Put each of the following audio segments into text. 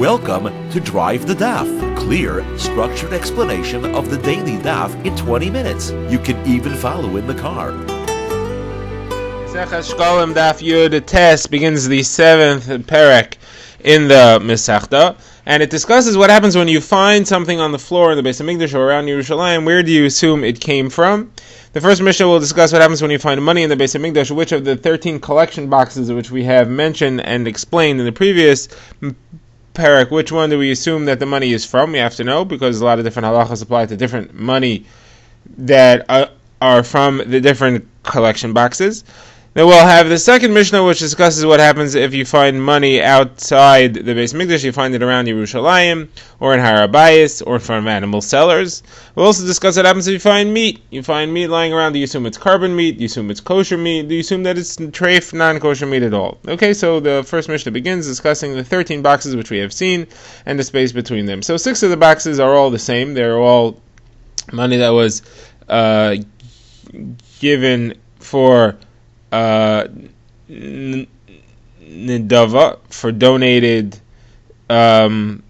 Welcome to Drive the Daf. Clear, structured explanation of the daily Daf in 20 minutes. You can even follow in the car. Shekalim Daf Yud Tes begins the 7th perek in the Masechta, and it discusses what happens when you find something on the floor in the Beis Hamikdash or around Yerushalayim. Where do you assume it came from? The first Mishnah will discuss what happens when you find money in the Beis Hamikdash, which of the 13 collection boxes which we have mentioned and explained in the previous perek, which one do we assume that the money is from? We have to know, because a lot of different halachas apply to different money that are from the different collection boxes. Then we'll have the second Mishnah, which discusses what happens if you find money outside the Beis Hamikdash. You find it around Yerushalayim, or in Har HaBayis, or in front of animal sellers. We'll also discuss what happens if you find meat. You find meat lying around. Do you assume it's carbon meat? Do you assume it's kosher meat? Do you assume that it's treif, non-kosher meat at all? Okay, so the first Mishnah begins discussing the 13 boxes which we have seen, and the space between them. So 6 of the boxes are all the same. They're all money that was given for Nidava, for donated karbanos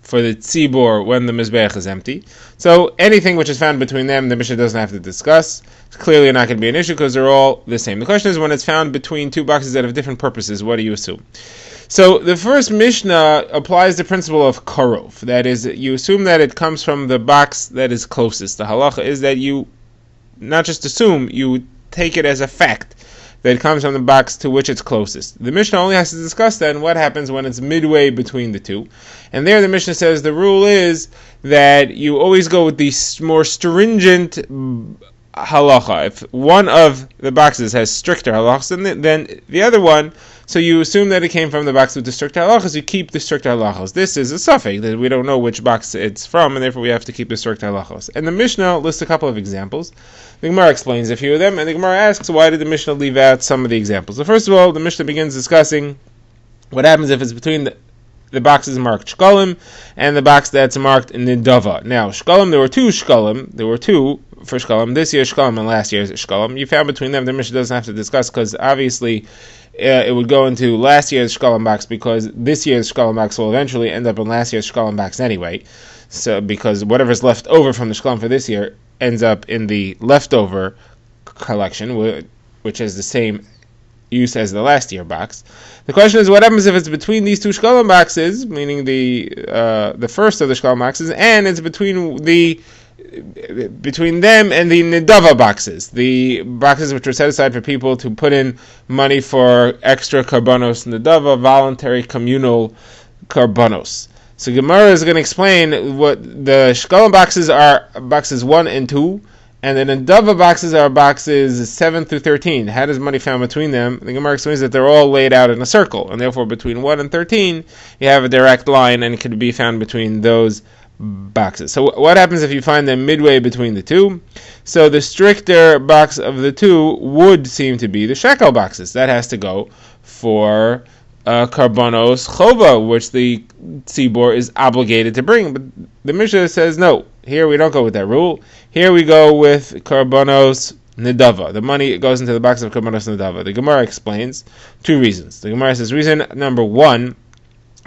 for the tzibor when the mizbeach is empty. So anything which is found between them, the Mishnah doesn't have to discuss. It's clearly not going to be an issue because they're all the same. The question is, when it's found between two boxes that have different purposes, what do you assume? So the first Mishnah applies the principle of karov. That is, you assume that it comes from the box that is closest. The halacha is that you not just assume, you take it as a fact that it comes from the box to which it's closest. The Mishnah only has to discuss then what happens when it's midway between the two. And there the Mishnah says the rule is that you always go with the more stringent halacha. If one of the boxes has stricter halachas than the other one, so you assume that it came from the box with the stricter halachas, you keep the stricter halachas. This is a suffix that we don't know which box it's from, and therefore we have to keep the stricter halachas. And the Mishnah lists a couple of examples. The Gemara explains a few of them, and the Gemara asks, why did the Mishnah leave out some of the examples? So first of all, the Mishnah begins discussing what happens if it's between the boxes marked Shekalim and the box that's marked Nidava. Now, Shekalim, there were two for Shekalim, this year's Shekalim and last year's Shekalim. You found between them, the Mishnah doesn't have to discuss, because obviously it would go into last year's Shekalim box, because this year's Shekalim box will eventually end up in last year's Shekalim box anyway. So, because whatever's left over from the Shekalim for this year ends up in the leftover collection, which has the same use as the last year box. The question is, what happens if it's between these two Shekalim boxes, meaning the first of the Shekalim boxes, and it's between them and the Nidava boxes, the boxes which were set aside for people to put in money for extra karbanos Nidava, voluntary communal karbanos. So Gemara is going to explain what the Shekalim boxes are, boxes 1 and 2, and the Nidava boxes are boxes 7 through 13. How does money found between them? The Gemara explains that they're all laid out in a circle, and therefore between 1 and 13, you have a direct line, and it can be found between those boxes. So what happens if you find them midway between the two? So the stricter box of the two would seem to be the shekel boxes. That has to go for karbanos chova, which the tzibor is obligated to bring. But the Mishnah says no. Here we don't go with that rule. Here we go with karbanos nidava. The money goes into the box of karbanos nidava. The Gemara explains 2 reasons. The Gemara says reason number 1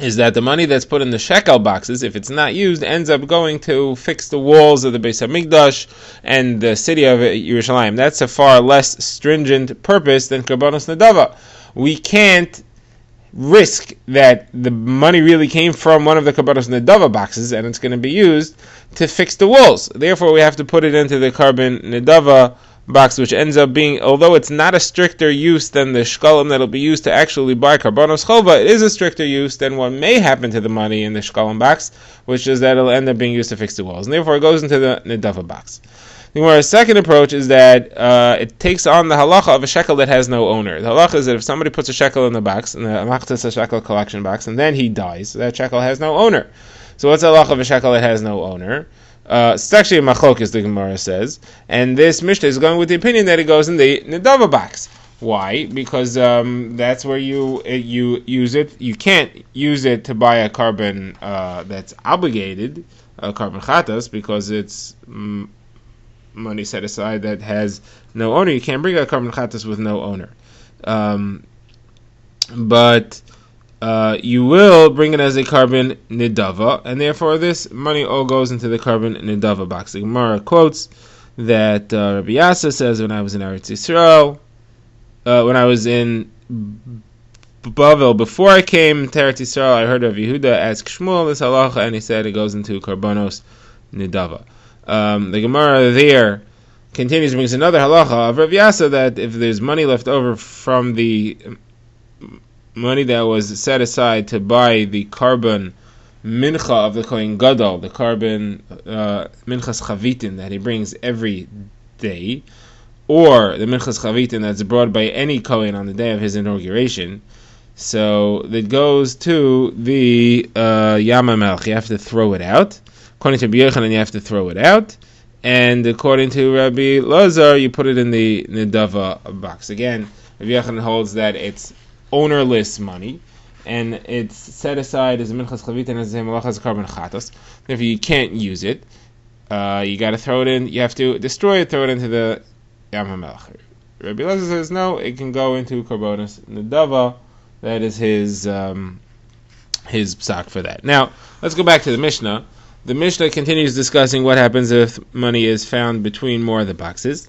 is that the money that's put in the shekel boxes, if it's not used, ends up going to fix the walls of the Beis Hamikdash and the city of Yerushalayim. That's a far less stringent purpose than karbanos nidava. We can't risk that the money really came from one of the karbanos nidava boxes and it's going to be used to fix the walls. Therefore, we have to put it into the carbon nidava box, which ends up being, although it's not a stricter use than the shkalim that'll be used to actually buy karbanos chova, it is a stricter use than what may happen to the money in the shkalim box, which is that it'll end up being used to fix the walls. And therefore, it goes into the nidava box. The second approach is that it takes on the halacha of a shekel that has no owner. The halacha is that if somebody puts a shekel in the box, in the machtas shekel collection box, and then he dies, that shekel has no owner. So what's the halacha of a shekel that has no owner? It's actually a machlok, as the Gemara says, and this Mishnah is going with the opinion that it goes in the Nidava box. Why? Because that's where you use it. You can't use it to buy a carbon that's obligated, a carbon chatas, because it's money set aside that has no owner. You can't bring a carbon chatas with no owner. But you will bring it as a carbon nidava, and therefore this money all goes into the carbon nidava box. The Gemara quotes that Rabbi Yasa says, when I was in Eretz Yisrael, when I was in Bavel, before I came to Eretz Yisrael, I heard of Yehuda ask Shmuel this halacha, and he said it goes into karbonos nidava. The Gemara there continues, brings another halacha of Rav Yasa, that if there's money left over from the money that was set aside to buy the carbon mincha of the Kohen Gadol, the carbon minchas chavitin that he brings every day, or the minchas chavitin that's brought by any Kohen on the day of his inauguration, so that goes to the Yam HaMelech. You have to throw it out. According to Rabbi Yochanan, you have to throw it out. And according to Rabbi Lazar, you put it in the Nidava box. Again, Rabbi Yochanan holds that it's ownerless money, and it's set aside as a minchas chavit and as a malachas carbon chatos. Therefore, you can't use it. You got to throw it in. You have to destroy it, throw it into the Yam HaMelech. Rabbi Lazar says no, it can go into karbonos Nidava. That is his psak for that. Now, let's go back to the Mishnah. The Mishnah continues discussing what happens if money is found between more of the boxes.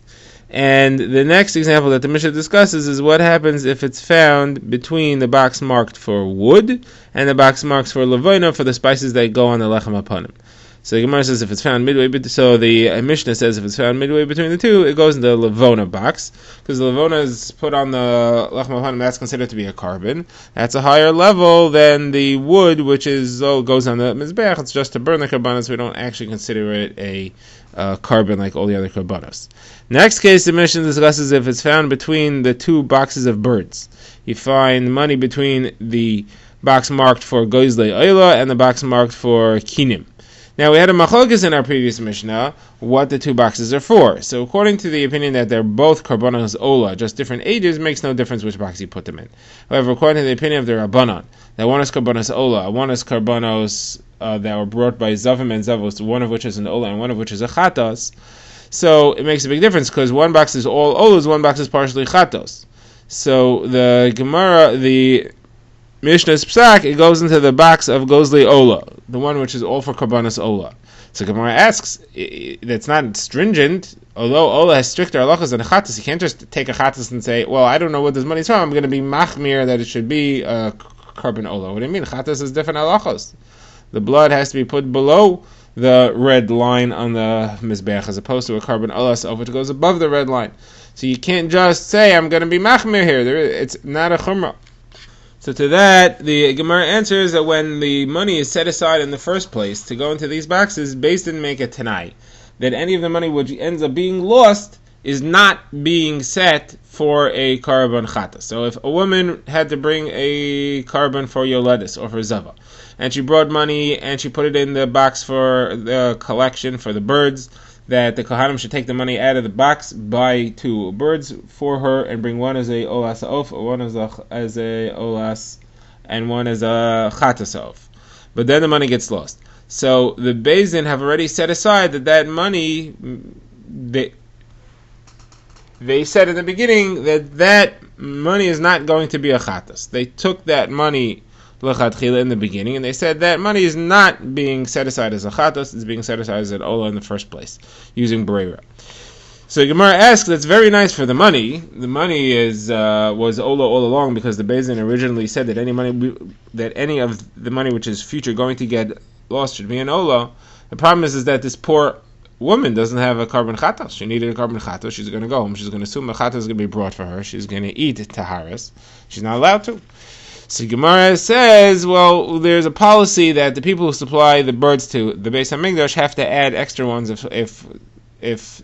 And the next example that the Mishnah discusses is what happens if it's found between the box marked for wood and the box marked for levona, for the spices that go on the lechem hapanim. So the Gemara says if it's found midway, so the Mishnah says if it's found midway between the two, it goes in the levona box, because the levona is put on the lechem hapanim. That's considered to be a carbon. That's a higher level than the wood, which is goes on the mizbeach. It's just to burn the karbanos. We don't actually consider it a carbon like all the other karbanos. Next case, the Mishnah discusses if it's found between the two boxes of birds. You find money between the box marked for goizlei oila and the box marked for kinim. Now, we had a machlokes in our previous Mishnah what the two boxes are for. So, according to the opinion that they're both karbonos ola, just different ages, makes no difference which box you put them in. However, according to the opinion of the Rabbanon, that one is karbonos ola, one is karbonos that were brought by zavim and zavos, one of which is an ola and one of which is a chatos. So, it makes a big difference because one box is all olas, one box is partially chatos. So, the Gemara, the Mishnah's psak, it goes into the box of Gozli Ola, the one which is all for Karbanas Ola. So Gemara asks, that's not stringent, although Ola has stricter halachas than a Chatas. You can't just take a Chatas and say, well, I don't know what this money's from, I'm going to be machmir that it should be carbon Ola. What do you mean? Chatas is different halachas. The blood has to be put below the red line on the Mizbeach, as opposed to a carbon Ola, which goes above the red line. So you can't just say, I'm going to be machmir here. It's not a chumrah. So to that, the Gemara answers that when the money is set aside in the first place to go into these boxes, Beis Din make a tanai, that any of the money which ends up being lost is not being set for a carbon chata. So if a woman had to bring a carbon for yoledis or for zava, and she brought money and she put it in the box for the collection for the birds, that the Kohanim should take the money out of the box, buy two birds for her, and bring one as a olas of, one as a olas, and one as a chatas of. But then the money gets lost. So the Beis Din have already set aside that money, they said in the beginning that money is not going to be a chatas. They took that money in the beginning, and they said that money is not being set aside as a chatos, it's being set aside as an ola in the first place, using bereira. So Gemara asks, that's very nice for the money. The money was ola all along, because the Beis Din originally said that any of the money which is future going to get lost should be an ola. The problem is that this poor woman doesn't have a carbon chatos. She needed a carbon chatos. She's going to go home. She's going to assume a chatos is going to be brought for her. She's going to eat taharis. She's not allowed to. So Gemara says, well, there's a policy that the people who supply the birds to the Beis HaMikdash have to add extra ones if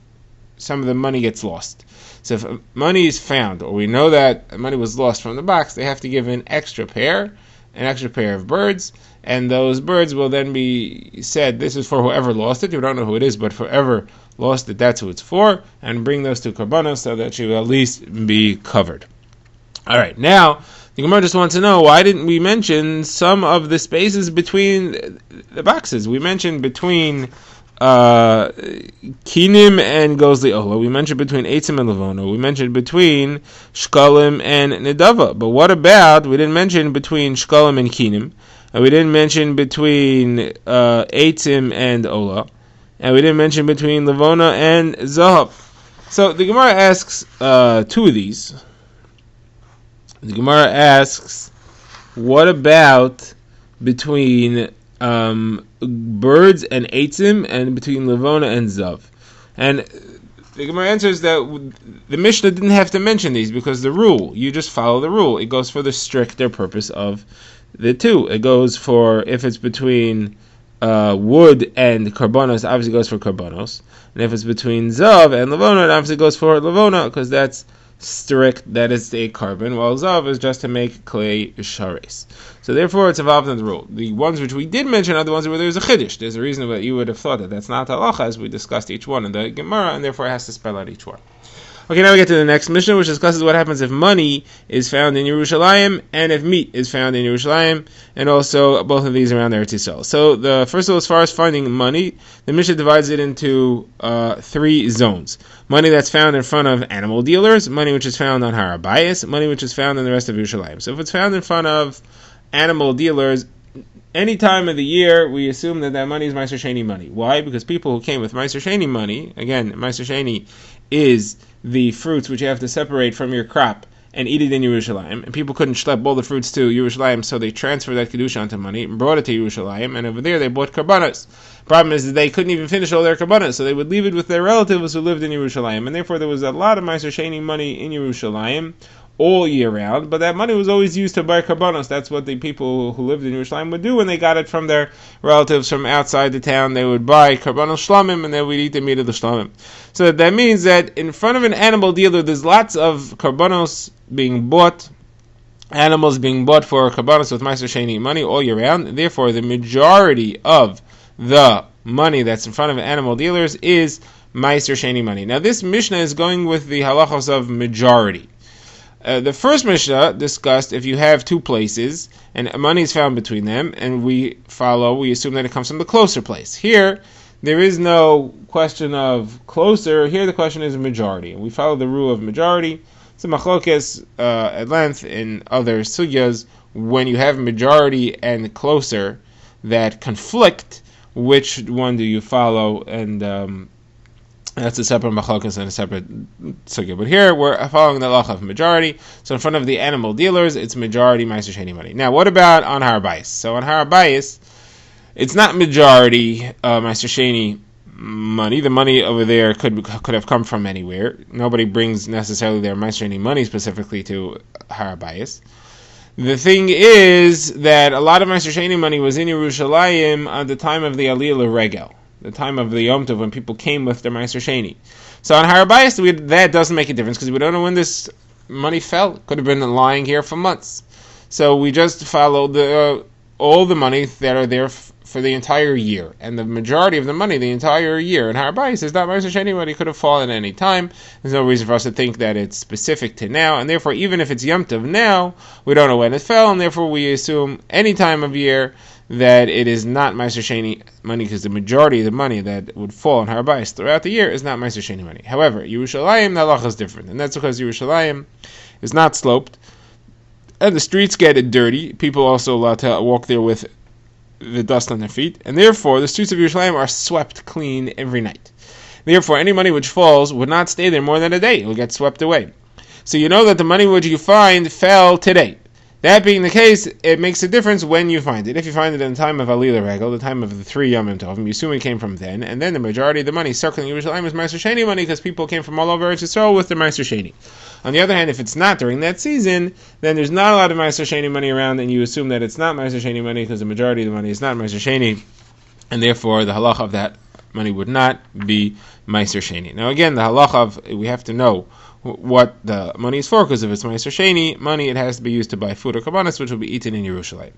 some of the money gets lost. So if money is found, or we know that money was lost from the box, they have to give an extra pair of birds, and those birds will then be said, this is for whoever lost it. You don't know who it is, but whoever lost it, that's who it's for, and bring those to Karbanos so that she will at least be covered. All right, now the Gemara just wants to know, why didn't we mention some of the spaces between the boxes? We mentioned between Kinim and goes the Ola. We mentioned between Eitzim and Levona. We mentioned between Shekalim and Nedava. But what about, we didn't mention between Shekalim and Kinim, and we didn't mention between Eitzim and Ola, and we didn't mention between Levona and Zahav. So the Gemara asks two of these. The Gemara asks, what about between birds and eitzim, and between Levona and Zav? And the Gemara answers that the Mishnah didn't have to mention these because the rule, you just follow the rule. It goes for the stricter purpose of the two. It goes for, if it's between wood and karbonos, obviously goes for karbonos. And if it's between Zav and Levona, it obviously goes for Levona, because that's strict, that is a carbon, while Zav is just to make clay shares. So therefore it's involved in the rule. The ones which we did mention are the ones where there's a chiddush. There's a reason that you would have thought that that's not halacha, as we discussed each one in the Gemara, and therefore it has to spell out each one. Okay, now we get to the next Mishnah, which discusses what happens if money is found in Yerushalayim and if meat is found in Yerushalayim, and also both of these around Eretz Yisrael. So the first of all, as far as finding money, the Mishnah divides it into three zones. Money that's found in front of animal dealers, money which is found on Har HaBayis, money which is found in the rest of Yerushalayim. So if it's found in front of animal dealers, any time of the year, we assume that money is Meiser Sheni money. Why? Because people who came with Meiser Sheni money, again, Meiser Sheni is the fruits which you have to separate from your crop and eat it in Yerushalayim, and people couldn't schlep all the fruits to Yerushalayim, so they transferred that kedusha onto money and brought it to Yerushalayim, and over there they bought karbanos. Problem is that they couldn't even finish all their karbanos, so they would leave it with their relatives who lived in Yerushalayim, and therefore there was a lot of Meiser Sheni money in Yerushalayim all year round, but that money was always used to buy karbanos. That's what the people who lived in Yerushalayim would do when they got it from their relatives from outside the town. They would buy karbanos shlamim, and they would eat the meat of the shlamim. So that means that in front of an animal dealer, there's lots of karbanos being bought, animals being bought for karbanos with Meiser Sheni money all year round. And therefore, the majority of the money that's in front of animal dealers is Meiser Sheni money. Now, this Mishnah is going with the halachos of majority. The first Mishnah discussed if you have two places and money is found between them, and we assume that it comes from the closer place. Here, there is no question of closer. Here, the question is majority, and we follow the rule of majority. It's a machlokes at length in other sugyas. When you have majority and closer that conflict, which one do you follow? And that's a separate machlokes and a separate sugya. But here we're following the halacha of majority. So in front of the animal dealers, it's majority Meiser Sheni money. Now, what about on Har HaBayis? So on Har HaBayis, it's not majority Meiser Sheni money. The money over there could have come from anywhere. Nobody brings necessarily their Meiser Sheni money specifically to Har HaBayis. The thing is that a lot of Meiser Sheni money was in Yerushalayim at the time of the Aliyah L'Regel, the time of the Yom Tov, when people came with their Meiser Sheni. So on Har HaBayis, that doesn't make a difference because we don't know when this money fell. It could have been lying here for months. So we just follow all the money that are there for the entire year, and the majority of the money the entire year in Har HaBayis is not Meiser Sheni money. It could have fallen at any time. There's no reason for us to think that it's specific to now, and therefore even if it's Yom Tov now, we don't know when it fell, and therefore we assume any time of year that it is not Meiser Sheni money, because the majority of the money that would fall on Har HaBayis throughout the year is not Meiser Sheni money. However, Yerushalayim, the halacha is different, and that's because Yerushalayim is not sloped, and the streets get dirty. People also allowed to walk there with the dust on their feet, and therefore the streets of Yerushalayim are swept clean every night. Therefore, any money which falls would not stay there more than a day. It will get swept away. So you know that the money which you find fell today. That being the case, it makes a difference when you find it. If you find it in the time of Aliyah L'Regel, the time of the 3 Yom Tovim, you assume it came from then, and then the majority of the money circling Yerushalayim is Meiser Sheni money because people came from all over Eretz Yisrael with their Meiser Sheni. On the other hand, if it's not during that season, then there's not a lot of Meiser Sheni money around, and you assume that it's not Meiser Sheni money because the majority of the money is not Meiser Sheni, and therefore the halacha of that money would not be Meiser Sheni. Now again, the halacha of, we have to know what the money is for, because if it's Meiser Sheni money, it has to be used to buy food or karbanos, which will be eaten in Yerushalayim.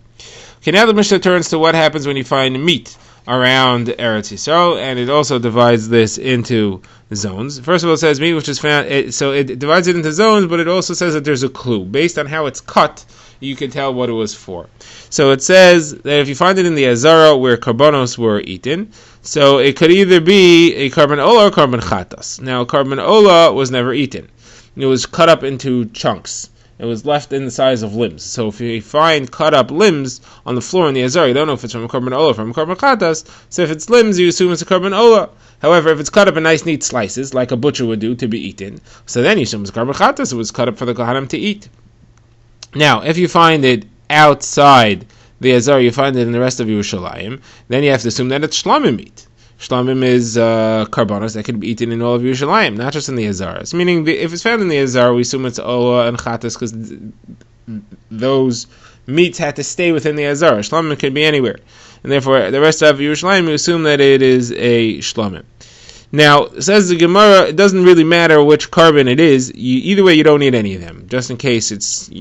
Okay, now the Mishnah turns to what happens when you find meat around Eretz Yisrael, and it also divides this into zones. First of all, it says meat which is found, so it divides it into zones, but it also says that there's a clue. Based on how it's cut, you could tell what it was for. So it says that if you find it in the Azara where karbanos were eaten, so it could either be a karban ola or karban chatas. Now, karban ola was never eaten. It was cut up into chunks. It was left in the size of limbs. So if you find cut up limbs on the floor in the Azara, you don't know if it's from a karban ola or from a karban chatas. So if it's limbs, you assume it's a karban ola. However, if it's cut up in nice, neat slices, like a butcher would do to be eaten, so then you assume it's karban chatas. It was cut up for the kohanim to eat. Now, if you find it outside the Azara, you find it in the rest of Yerushalayim, then you have to assume that it's shlamim meat. Shlamim is karbanos that can be eaten in all of Yerushalayim, not just in the Azaras. Meaning, if it's found in the Azara, we assume it's ola and chatas because those meats had to stay within the Azara. Shlamim can be anywhere. And therefore, the rest of Yerushalayim, we assume that it is a shlamim. Now, says the Gemara, it doesn't really matter which carbon it is. Either way, you don't need any of them. Just in case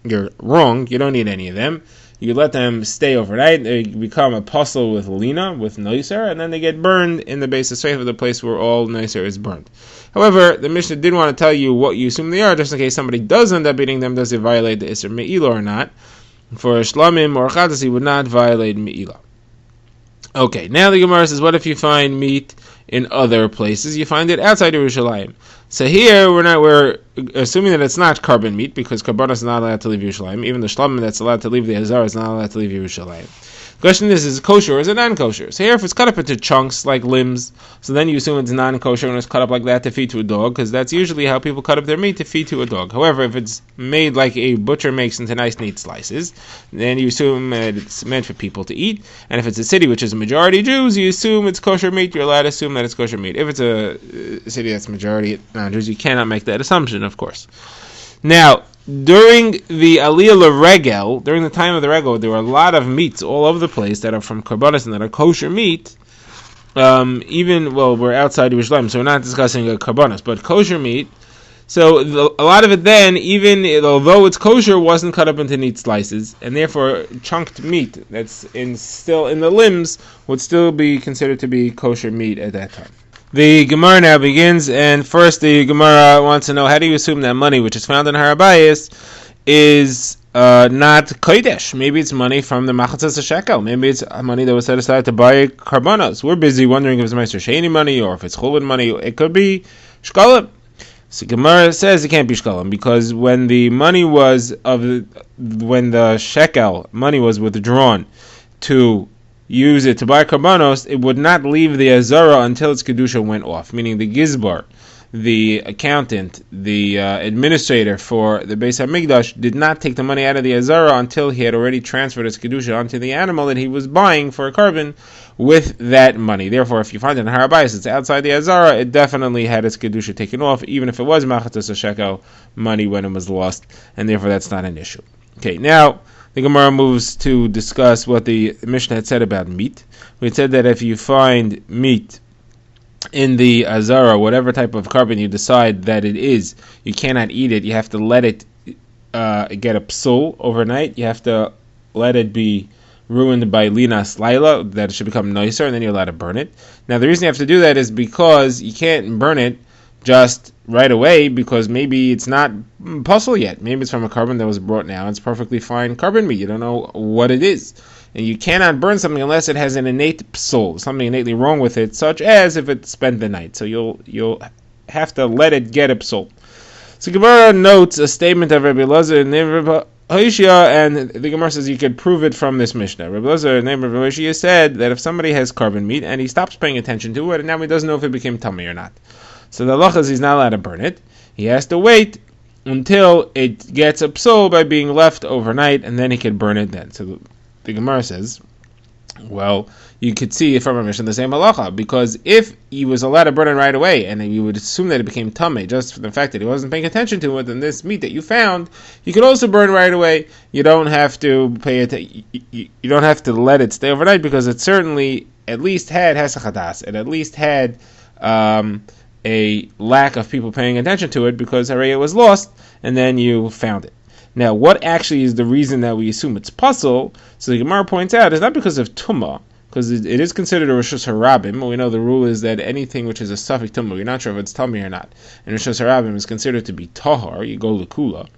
you're wrong, you don't need any of them. You let them stay overnight. They become a puzzle with lina, with noiser, and then they get burned in the base of Sefer, the place where all noiser is burned. However, the Mishnah did want to tell you what you assume they are, just in case somebody does end up eating them. Does it violate the Isser Me'ilah or not? For shlamim or chatas, he would not violate Me'ilah. Okay, now the Gemara says, what if you find meat in other places? You find it outside Yerushalayim. So here we're assuming that it's not carbon meat because karbanos is not allowed to leave Yerushalayim. Even the shlamim that's allowed to leave the Azara is not allowed to leave Yerushalayim. The question is it kosher or is it non-kosher? So here if it's cut up into chunks like limbs, so then you assume it's non-kosher and it's cut up like that to feed to a dog, because that's usually how people cut up their meat, to feed to a dog. However, if it's made like a butcher makes into nice neat slices, then you assume it's meant for people to eat. And if it's a city which is a majority Jews, you assume it's kosher meat. You're allowed to assume that it's kosher meat. If it's a city that's majority non-Jews, you cannot make that assumption, of course. Now, during the Aliyah L'Regel, during the time of the Regel, there were a lot of meats all over the place that are from karbanos and that are kosher meat. We're outside Yerushalayim, so we're not discussing karbanos, but kosher meat. So a lot of it then, even although it's kosher, wasn't cut up into neat slices, and therefore chunked meat that's still in the limbs would still be considered to be kosher meat at that time. The Gemara now begins, and first the Gemara wants to know, how do you assume that money which is found in Har Habayis is not kodesh? Maybe it's money from the machatzas shekel. Maybe it's money that was set aside to buy karbanos. We're busy wondering if it's Meister Sheni money or if it's chulin money. It could be shkalim. So Gemara says it can't be shkalim because when the shekel money was withdrawn to use it to buy karbanos, it would not leave the Azara until its kedusha went off. Meaning the gizbar, the accountant, the administrator for the Beis HaMikdash did not take the money out of the Azara until he had already transferred its kedusha onto the animal that he was buying for a carbon with that money. Therefore, if you find it in Har Habayis, it's outside the Azara, it definitely had its kedusha taken off, even if it was machatzas shekel money when it was lost, and therefore that's not an issue. Okay, now the Gemara moves to discuss what the Mishnah had said about meat. We had said that if you find meat in the Azara, whatever type of carbon you decide that it is, you cannot eat it. You have to let it get a psul overnight. You have to let it be ruined by linas laila, that it should become nicer, and then you're allowed to burn it. Now, the reason you have to do that is because you can't burn it just right away, because maybe it's not puzzle yet. Maybe it's from a carbon that was brought now. It's perfectly fine carbon meat. You don't know what it is. And you cannot burn something unless it has an innate psul, something innately wrong with it, such as if it spent the night. So you'll have to let it get a psul. So Gemara notes a statement of Rabbi Elazar and Rabbi Hoshia, and the Gemara says you could prove it from this Mishnah. Rabbi Elazar and Rabbi Hoshia said that if somebody has carbon meat and he stops paying attention to it, and now he doesn't know if it became tummy or not. So the halacha is he's not allowed to burn it. He has to wait until it gets a psul by being left overnight, and then he can burn it then. So the Gemara says, well, you could see from our Mishnah the same halacha, because if he was allowed to burn it right away, and you would assume that it became tummy just for the fact that he wasn't paying attention to it, then this meat that you found, you could also burn right away. You don't have to you don't have to let it stay overnight, because it certainly at least had hesachadas. It at least had a lack of people paying attention to it, because it was lost, and then you found it. Now, what actually is the reason that we assume it's puzzle? So the Gemara points out, it's not because of tumah, because it is considered a reshus harabim. We know the rule is that anything which is a suffix tumah, you're not sure if it's tummy or not, and reshus harabim is considered to be tahar. You go lekula.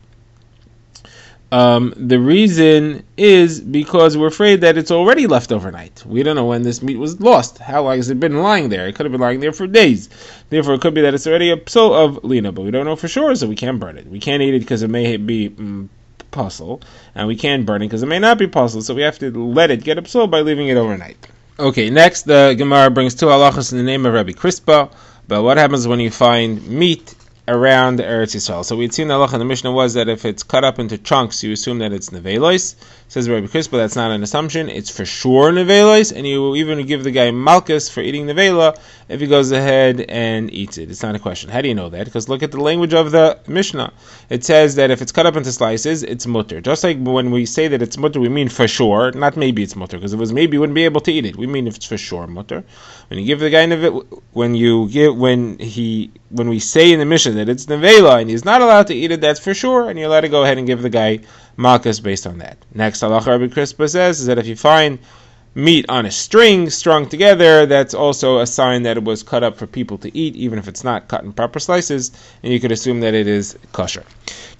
The reason is because we're afraid that it's already left overnight. We don't know when this meat was lost. How long has it been lying there? It could have been lying there for days. Therefore, it could be that it's already a psul of lina, but we don't know for sure, so we can't burn it. We can't eat it because it may be puzzle, and we can't burn it because it may not be puzzle, so we have to let it get a psul by leaving it overnight. Okay, next the Gemara brings two halachas in the name of Rabbi Crispa, but what happens when you find meat around Eretz Yisrael? So we'd seen the halacha in the Mishnah was that if it's cut up into chunks, you assume that it's nevelos. Says Rabbi Crispa, that's not an assumption. It's for sure nevelos, and you will even give the guy malchus for eating nevela if he goes ahead and eats it. It's not a question. How do you know that? Because look at the language of the Mishnah. It says that if it's cut up into slices, it's mutter. Just like when we say that it's mutter, we mean for sure, not maybe it's mutter, because if it was maybe, you wouldn't be able to eat it. We mean if it's for sure mutter. When you give the guy when we say in the Mishnah that it's nevela and he's not allowed to eat it, that's for sure, and you're allowed to go ahead and give the guy malchus based on that. Next halacha Rabbi Crispa says is that if you find meat on a string strung together, that's also a sign that it was cut up for people to eat, even if it's not cut in proper slices, and you could assume that it is kosher.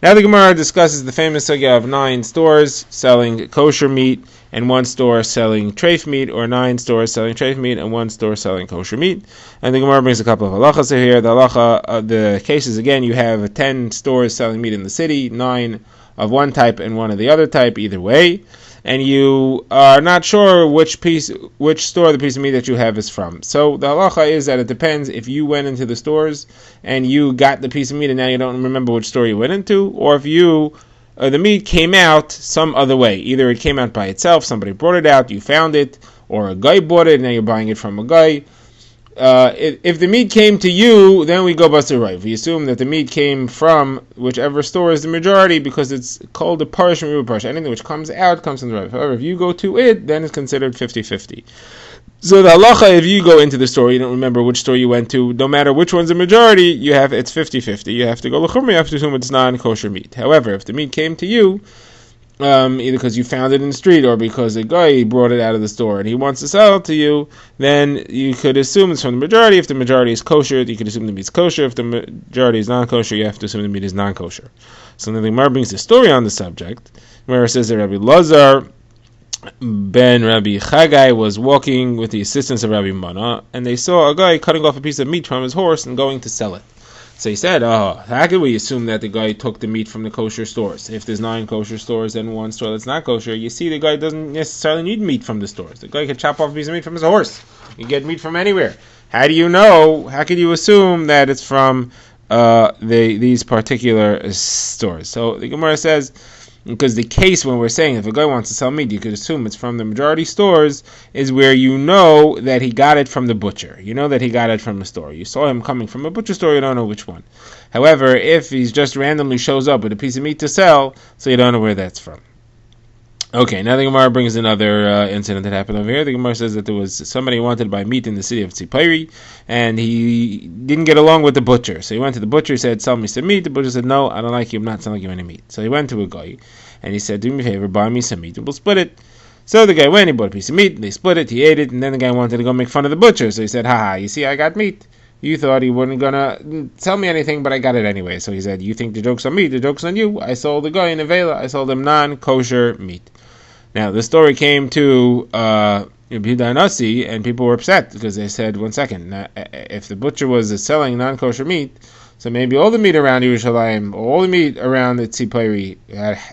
Now the Gemara discusses the famous sugya of 9 stores selling kosher meat and 1 store selling treif meat, or 9 stores selling treif meat and 1 store selling kosher meat. And the Gemara brings a couple of halachas here. The halacha, the cases again, you have 10 stores selling meat in the city, 9 of one type and 1 of the other type, either way, and you are not sure which store the piece of meat that you have is from. So the halacha is that it depends if you went into the stores and you got the piece of meat and now you don't remember which store you went into, or if the meat came out some other way. Either it came out by itself, somebody brought it out, you found it, or a guy bought it and now you're buying it from a guy. If the meat came to you, then we go basur right. We assume that the meat came from whichever store is the majority, because it's called a parish and riba parish. Anything which comes out comes from the right. However, if you go to it, then it's considered 50-50. So the halacha, if you go into the store, you don't remember which store you went to, no matter which one's the majority, it's 50-50. You have to go l'chumra, you have to assume it's non-kosher meat. However, if the meat came to you, either because you found it in the street or because a guy brought it out of the store and he wants to sell it to you, then you could assume it's from the majority. If the majority is kosher, you could assume the meat's kosher. If the majority is non-kosher, you have to assume the meat is non-kosher. So then the Gemara brings the story on the subject, where it says that Rabbi Lazar ben Rabbi Chagai was walking with the assistance of Rabbi Mana, and they saw a guy cutting off a piece of meat from his horse and going to sell it. So he said, how can we assume that the guy took the meat from the kosher stores? If there's 9 kosher stores and 1 store that's not kosher, you see the guy doesn't necessarily need meat from the stores. The guy can chop off a piece of meat from his horse. You get meat from anywhere. How do you know? How can you assume that it's from these particular stores? So the Gemara says, because the case when we're saying if a guy wants to sell meat, you could assume it's from the majority stores, is where you know that he got it from the butcher. You know that he got it from the store. You saw him coming from a butcher store, you don't know which one. However, if he just randomly shows up with a piece of meat to sell, so you don't know where that's from. Okay, now the Gemara brings another incident that happened over here. The Gemara says that there was somebody who wanted to buy meat in the city of Tzipori, and he didn't get along with the butcher. So he went to the butcher, he said, sell me some meat. The butcher said, no, I don't like you, I'm not selling you any meat. So he went to a guy, and he said, do me a favor, buy me some meat, and we'll split it. So the guy went, he bought a piece of meat, they split it, he ate it, and then the guy wanted to go make fun of the butcher. So he said, haha, you see, I got meat. You thought he wasn't going to tell me anything, but I got it anyway. So he said, you think the joke's on me, the joke's on you. I sold the guy in a vela, I sold him non-kosher meat. Now, the story came to Rabbi Yehuda Hanassi, and people were upset because they said, one second, if the butcher was selling non-kosher meat, so maybe all the meat around Yerushalayim, all the meat around the Tzipori,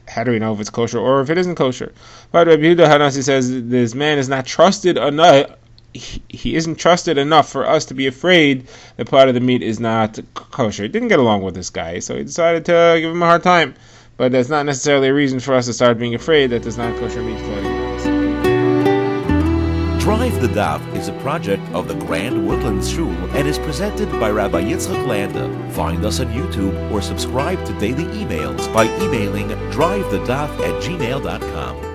how do we know if it's kosher or if it isn't kosher? But Rabbi Yehuda Hanassi says this man is not trusted enough. He isn't trusted enough for us to be afraid that part of the meat is not kosher. He didn't get along with this guy, so he decided to give him a hard time. But that's not necessarily a reason for us to start being afraid that there's not kosher meat floating around us. Drive the Daf is a project of the Grand Woodlands Shul and is presented by Rabbi Yitzchak Landa. Find us on YouTube or subscribe to daily emails by emailing drivethedaf@gmail.com.